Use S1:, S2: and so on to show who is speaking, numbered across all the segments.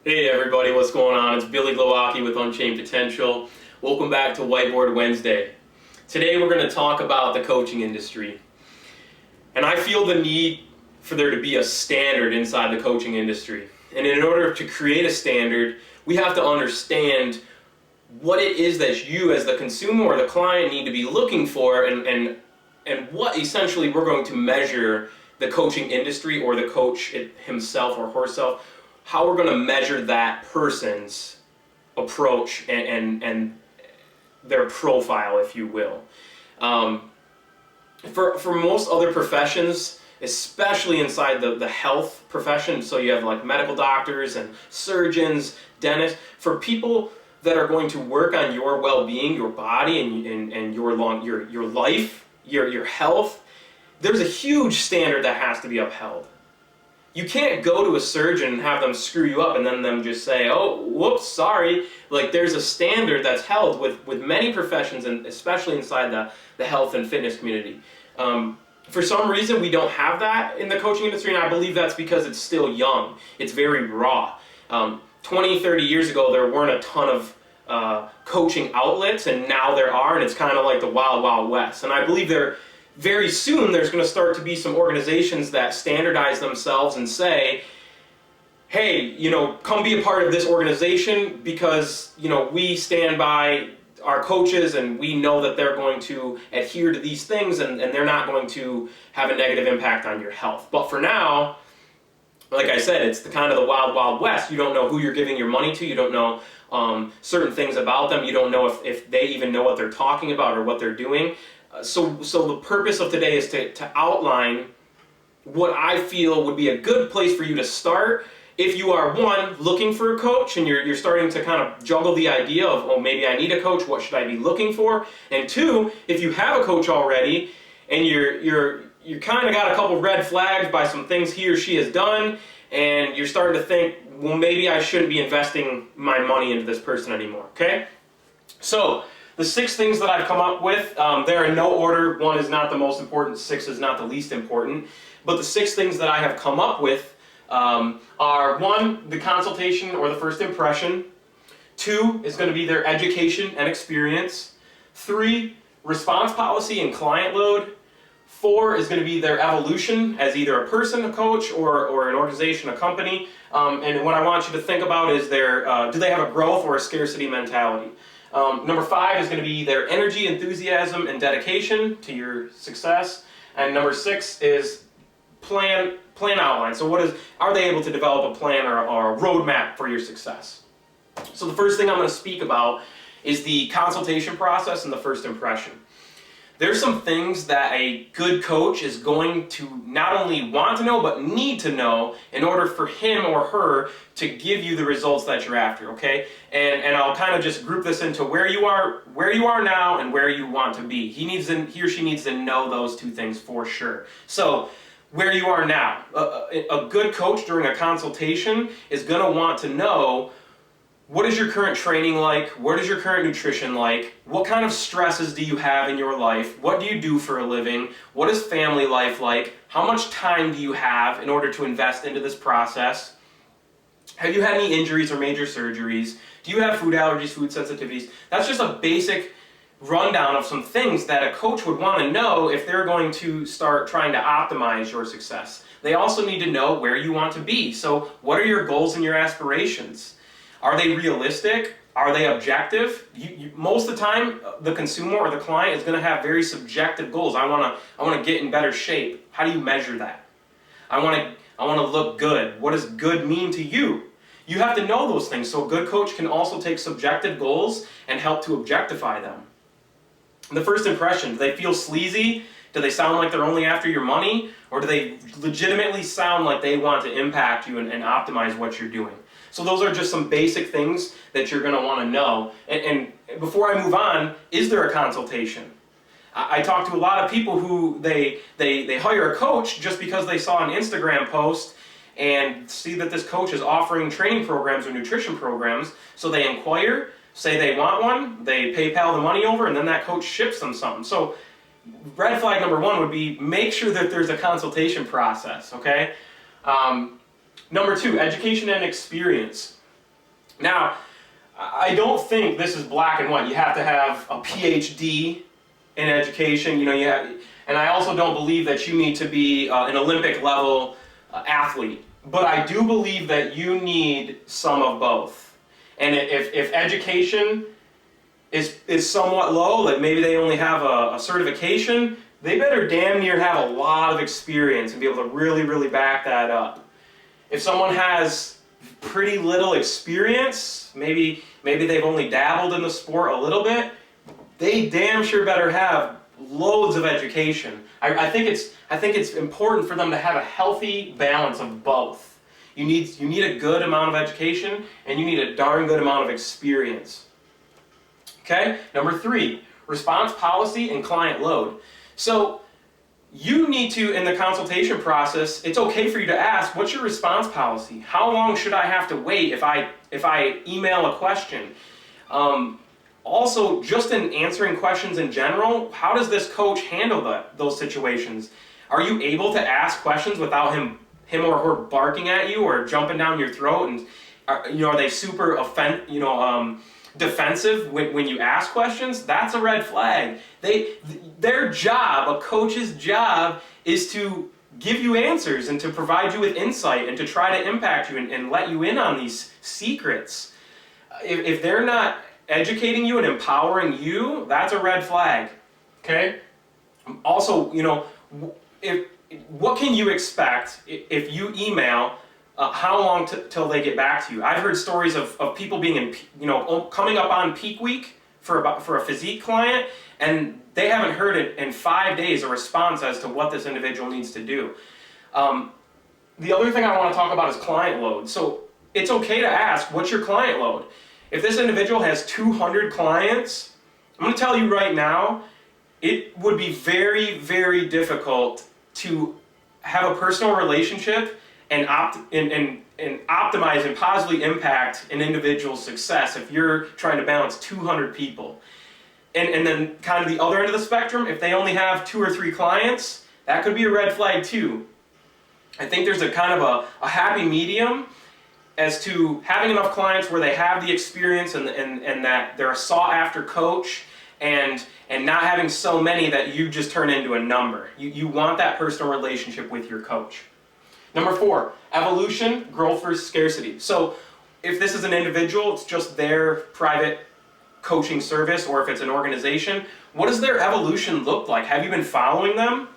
S1: Hey everybody, what's going on? It's Billy Glowacki with Unchained Potential. Welcome back to Whiteboard Wednesday. Today we're going to talk about the coaching industry. And I feel the need for there to be a standard inside the coaching industry. And in order to create a standard, we have to understand what it is that you as the consumer or the client need to be looking for and what essentially we're going to measure the coaching industry or the coach himself or herself, how we're going to measure that person's approach and their profile, if you will. For most other professions, especially inside the health profession, so you have like medical doctors and surgeons, dentists, for people that are going to work on your well-being, your body, and your life, your health, there's a huge standard that has to be upheld. You can't go to a surgeon and have them screw you up and then them just say, oh, whoops, sorry. Like, there's a standard that's held with many professions, and especially inside the health and fitness community. For some reason, we don't have that in the coaching industry, and I believe that's because it's still young. It's very raw. 20, 30 years ago, there weren't a ton of coaching outlets, and now there are, and it's kind of like the wild, wild west. And I believe very soon there's going to start to be some organizations that standardize themselves and say, hey, come be a part of this organization because, we stand by our coaches and we know that they're going to adhere to these things and they're not going to have a negative impact on your health. But for now, like I said, it's the kind of the wild, wild west. You don't know who you're giving your money to. You don't know certain things about them. You don't know if they even know what they're talking about or what they're doing. So the purpose of today is to outline what I feel would be a good place for you to start if you are, one, looking for a coach and you're starting to kind of juggle the idea of, oh, maybe I need a coach, what should I be looking for? And two, if you have a coach already and you kind of got a couple red flags by some things he or she has done and you're starting to think, well, maybe I shouldn't be investing my money into this person anymore, okay? So the 6 things that I've come up with, they're in no order. 1 is not the most important, 6 is not the least important. But the 6 things that I have come up with are 1, the consultation or the first impression. 2 is going to be their education and experience. 3, response policy and client load. 4 is going to be their evolution as either a person, a coach, or an organization, a company. And what I want you to think about is do they have a growth or a scarcity mentality? Number 5 is going to be their energy, enthusiasm, and dedication to your success. And number 6 is plan outline. So are they able to develop a plan or a roadmap for your success? So the first thing I'm going to speak about is the consultation process and the first impression. There's some things that a good coach is going to not only want to know, but need to know in order for him or her to give you the results that you're after, okay? And I'll kind of just group this into where you are now and where you want to be. He or she needs to know those 2 things for sure. So, where you are now. A good coach during a consultation is going to want to know, what is your current training like? What is your current nutrition like? What kind of stresses do you have in your life? What do you do for a living? What is family life like? How much time do you have in order to invest into this process? Have you had any injuries or major surgeries? Do you have food allergies, food sensitivities? That's just a basic rundown of some things that a coach would want to know if they're going to start trying to optimize your success. They also need to know where you want to be. So what are your goals and your aspirations? Are they realistic? Are they objective? Most of the time, the consumer or the client is going to have very subjective goals. I want to get in better shape. How do you measure that? I want to look good. What does good mean to you? You have to know those things. So a good coach can also take subjective goals and help to objectify them. The first impression, do they feel sleazy? Do they sound like they're only after your money? Or do they legitimately sound like they want to impact you and optimize what you're doing? So those are just some basic things that you're going to want to know. And before I move on, is there a consultation? I talk to a lot of people who they hire a coach just because they saw an Instagram post and see that this coach is offering training programs or nutrition programs. So they inquire, say they want one, they PayPal the money over, and then that coach ships them something. So red flag number 1 would be make sure that there's a consultation process, okay? Number 2, education and experience. Now, I don't think this is black and white. You have to have a PhD in education. And I also don't believe that you need to be an Olympic level athlete. But I do believe that you need some of both. And if education is somewhat low, like maybe they only have a certification, they better damn near have a lot of experience and be able to really, really back that up. If someone has pretty little experience, maybe they've only dabbled in the sport a little bit, they damn sure better have loads of education. I think it's important for them to have a healthy balance of both. You need a good amount of education, and you need a darn good amount of experience. Okay? Number 3, response policy and client load. So you need to, in the consultation process, it's okay for you to ask, what's your response policy? How long should I have to wait if I email a question? Also, just in answering questions in general, how does this coach handle those situations? Are you able to ask questions without him or her barking at you or jumping down your throat? And are they super defensive when you ask questions? That's a red flag. Their job, a coach's job, is to give you answers and to provide you with insight and to try to impact you and let you in on these secrets. If they're not educating you and empowering you, that's a red flag. Okay? Also, what can you expect if you email? How long till they get back to you? I've heard stories of people being coming up on peak week for a physique client, and they haven't heard it in 5 days a response as to what this individual needs to do. The other thing I want to talk about is client load. So it's okay to ask, what's your client load? If this individual has 200 clients, I'm going to tell you right now, it would be very, very difficult to have a personal relationship and optimize and positively impact an individual's success if you're trying to balance 200 people. And then kind of the other end of the spectrum, if they only have 2 or 3 clients, that could be a red flag too. I think there's a kind of a happy medium as to having enough clients where they have the experience and that they're a sought-after coach, and not having so many that you just turn into a number. You want that personal relationship with your coach. Number 4, evolution, growth versus scarcity. So if this is an individual, it's just their private coaching service, or if it's an organization, what does their evolution look like? Have you been following them?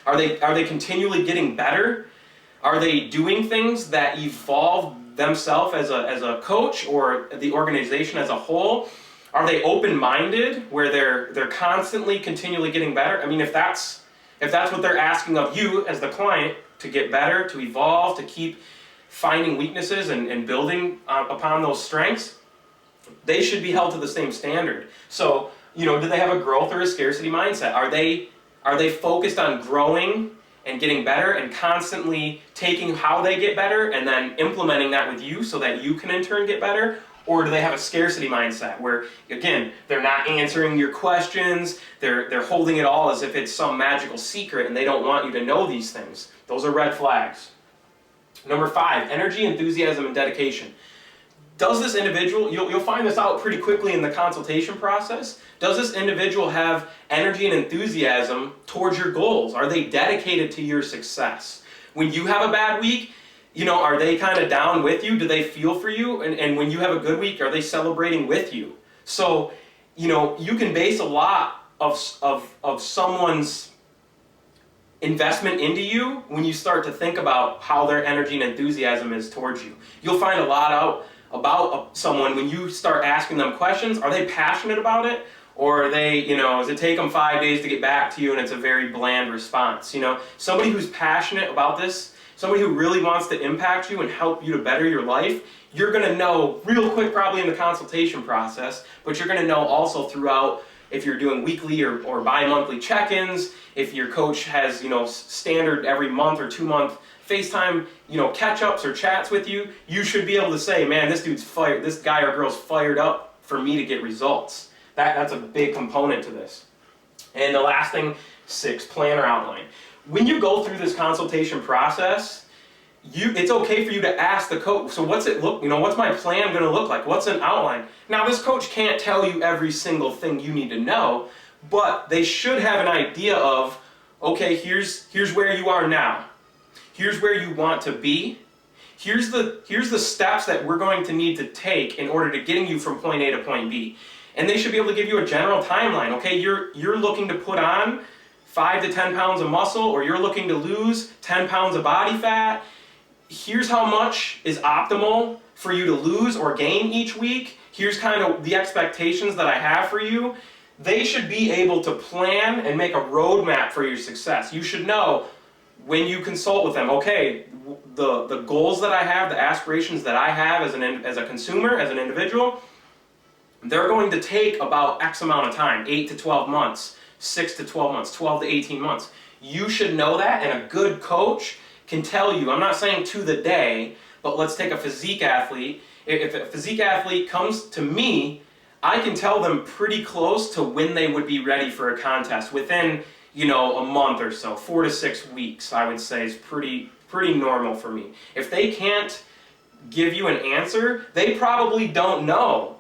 S1: Are they continually getting better? Are they doing things that evolve themselves as a coach or the organization as a whole? Are they open-minded where they're constantly continually getting better? I mean, if that's what they're asking of you as the client, to get better, to evolve, to keep finding weaknesses and building upon those strengths, they should be held to the same standard. So, do they have a growth or a scarcity mindset? Are they focused on growing and getting better and constantly taking how they get better and then implementing that with you so that you can in turn get better? Or do they have a scarcity mindset where, again, they're not answering your questions, they're holding it all as if it's some magical secret and they don't want you to know these things? Those are red flags. Number 5, energy, enthusiasm, and dedication. Does this individual, you'll find this out pretty quickly in the consultation process, does this individual have energy and enthusiasm towards your goals? Are they dedicated to your success? When you have a bad week, are they kind of down with you? Do they feel for you? And when you have a good week, are they celebrating with you? So, you can base a lot of someone's investment into you when you start to think about how their energy and enthusiasm is towards you. You'll find a lot out about someone when you start asking them questions. Are they passionate about it? Or are they, does it take them 5 days to get back to you and it's a very bland response? Somebody who's passionate about this, somebody who really wants to impact you and help you to better your life, you're going to know real quick probably in the consultation process, but you're going to know also throughout if you're doing weekly or bi-monthly check-ins, if your coach has, standard every month or 2 month FaceTime, catch-ups or chats with you, you should be able to say, man, this guy or girl's fired up for me to get results. That's a big component to this. And the last thing, 6, plan or outline. When you go through this consultation process, it's okay for you to ask the coach, so what's my plan going to look like? What's an outline? Now, this coach can't tell you every single thing you need to know, but they should have an idea of, okay, here's where you are now. Here's where you want to be. Here's the steps that we're going to need to take in order to getting you from point A to point B. And they should be able to give you a general timeline. Okay, you're looking to put on 5 to 10 pounds of muscle, or you're looking to lose 10 pounds of body fat. Here's how much is optimal for you to lose or gain each week. Here's kind of the expectations that I have for you. They should be able to plan and make a roadmap for your success. You should know when you consult with them, okay, the goals that I have, the aspirations that I have as a consumer, as an individual, they're going to take about X amount of time, 8 to 12 months, 6 to 12 months, 12 to 18 months. You should know that, and a good coach can tell you, I'm not saying to the day, but let's take a physique athlete. If a physique athlete comes to me, I can tell them pretty close to when they would be ready for a contest. Within, a month or so, 4 to 6 weeks, I would say is pretty normal for me. If they can't give you an answer, they probably don't know.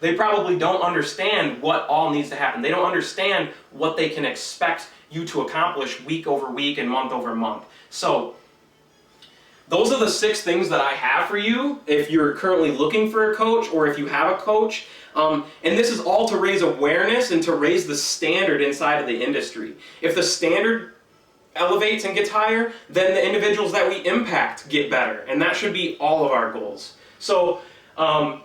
S1: They probably don't understand what all needs to happen. They don't understand what they can expect you to accomplish week over week and month over month. So those are the 6 things that I have for you if you're currently looking for a coach or if you have a coach. And this is all to raise awareness and to raise the standard inside of the industry. If the standard elevates and gets higher, then the individuals that we impact get better. And that should be all of our goals. So, again,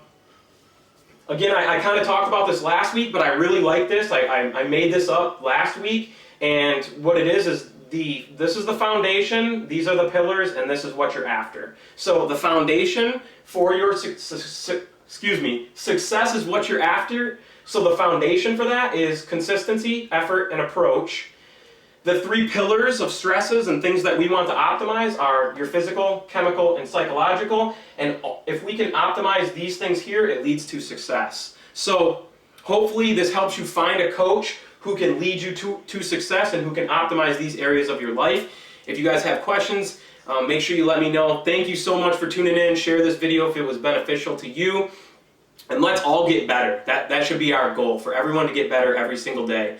S1: I kind of talked about this last week, but I really like this. I made this up last week. And what it is this is the foundation, these are the pillars, and this is what you're after. So the foundation for your success is what you're after. So the foundation for that is consistency, effort, and approach. The 3 pillars of stresses and things that we want to optimize are your physical, chemical, and psychological. And if we can optimize these things here, it leads to success. So hopefully this helps you find a coach who can lead you to success and who can optimize these areas of your life. If you guys have questions, make sure you let me know. Thank you so much for tuning in. Share this video if it was beneficial to you. And let's all get better. That should be our goal, for everyone to get better every single day.